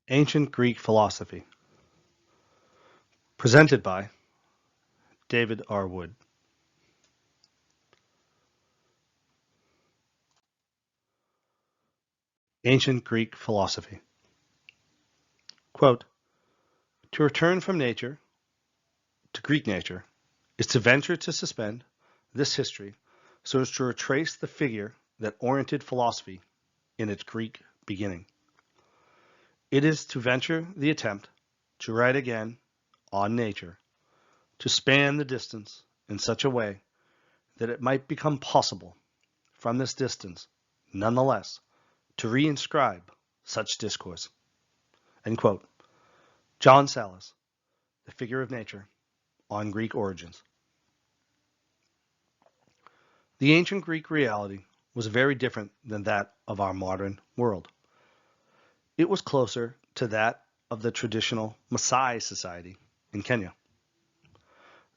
Ancient Greek Philosophy. Presented by David R. Wood. Ancient Greek Philosophy. Quote, to return from nature to Greek nature is to venture to suspend this history so as to retrace the figure that oriented philosophy in its Greek beginning. It is to venture the attempt to write again on nature, to span the distance in such a way that it might become possible from this distance, nonetheless, to reinscribe such discourse. End quote. John Sallis, The Figure of Nature, on Greek Origins. The ancient Greek reality was very different than that of our modern world. It was closer to that of the traditional Maasai society in Kenya.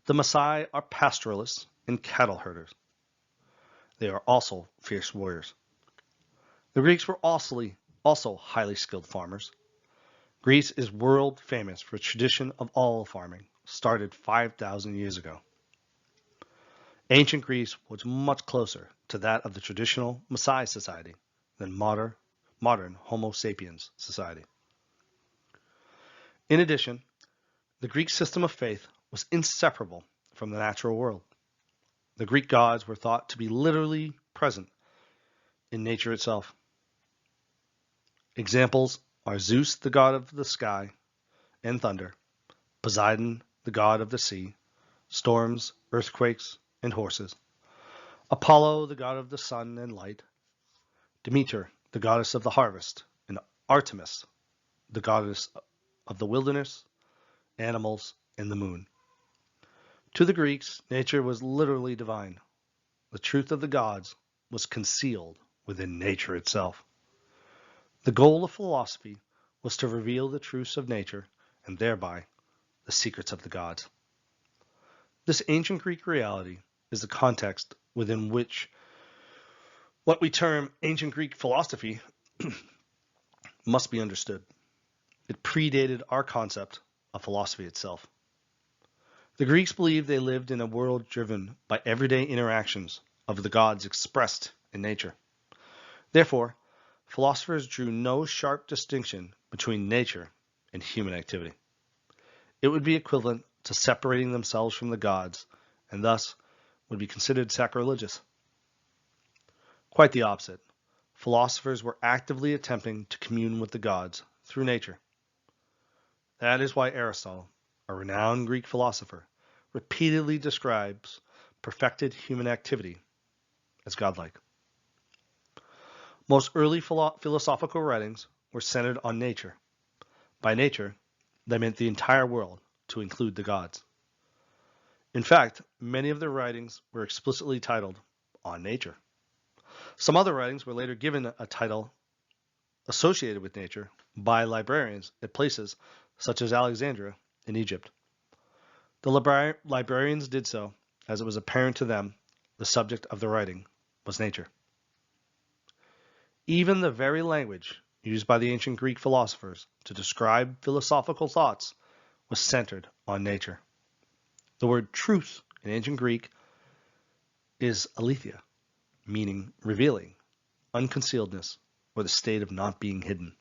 The Maasai are pastoralists and cattle herders. They are also fierce warriors. The Greeks were also highly skilled farmers. Greece is world famous for its tradition of olive farming, started 5,000 years ago. Ancient Greece was much closer to that of the traditional Maasai society than modern Homo sapiens society. In addition, the Greek system of faith was inseparable from the natural world. The Greek gods were thought to be literally present in nature itself. Examples are Zeus, the god of the sky and thunder, Poseidon, the god of the sea, storms, earthquakes, and horses, Apollo, the god of the sun and light, Demeter, the goddess of the harvest, and Artemis, the goddess of the wilderness, animals, and the moon. To the Greeks, nature was literally divine. The truth of the gods was concealed within nature itself. The goal of philosophy was to reveal the truths of nature and thereby the secrets of the gods. This ancient Greek reality is the context within which what we term ancient Greek philosophy must be understood. It predated our concept of philosophy itself. The Greeks believed they lived in a world driven by everyday interactions of the gods expressed in nature. Therefore, philosophers drew no sharp distinction between nature and human activity. It would be equivalent to separating themselves from the gods, and thus would be considered sacrilegious. Quite the opposite. Philosophers were actively attempting to commune with the gods through nature. That is why Aristotle, a renowned Greek philosopher, repeatedly describes perfected human activity as godlike. Most early philosophical writings were centered on nature. By nature, they meant the entire world, to include the gods. In fact, many of their writings were explicitly titled On Nature. Some other writings were later given a title associated with nature by librarians at places such as Alexandria in Egypt. The librarians did so as it was apparent to them the subject of the writing was nature. Even the very language used by the ancient Greek philosophers to describe philosophical thoughts was centered on nature. The word truth in ancient Greek is aletheia, meaning revealing, unconcealedness, or the state of not being hidden.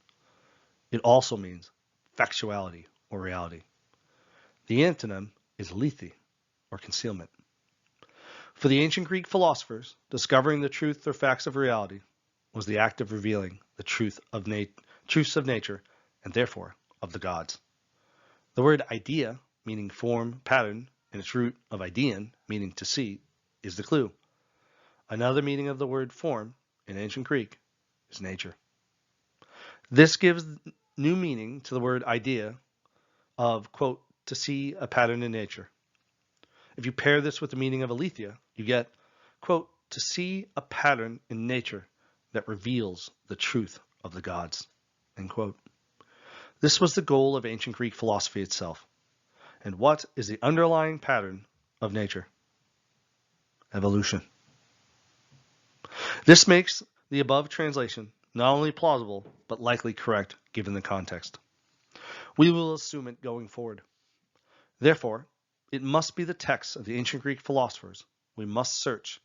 It also means factuality or reality. The antonym is lethe, or concealment. For the ancient Greek philosophers, discovering the truth or facts of reality was the act of revealing the truths of nature and therefore of the gods. The word idea, meaning form, pattern, and its root of idean, meaning to see, is the clue. Another meaning of the word form in ancient Greek is nature. This gives new meaning to the word idea of, quote, to see a pattern in nature. If you pair this with the meaning of aletheia, you get, quote, to see a pattern in nature that reveals the truth of the gods, end quote. This was the goal of ancient Greek philosophy itself. And what is the underlying pattern of nature? Evolution. This makes the above translation not only plausible, but likely correct given the context. We will assume it going forward. Therefore, it must be the texts of the ancient Greek philosophers we must search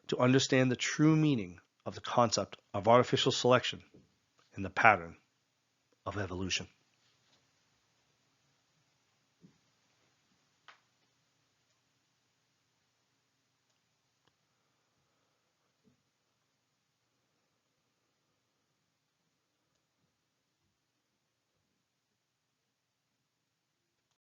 to understand the true meaning of the concept of artificial selection and the pattern of evolution.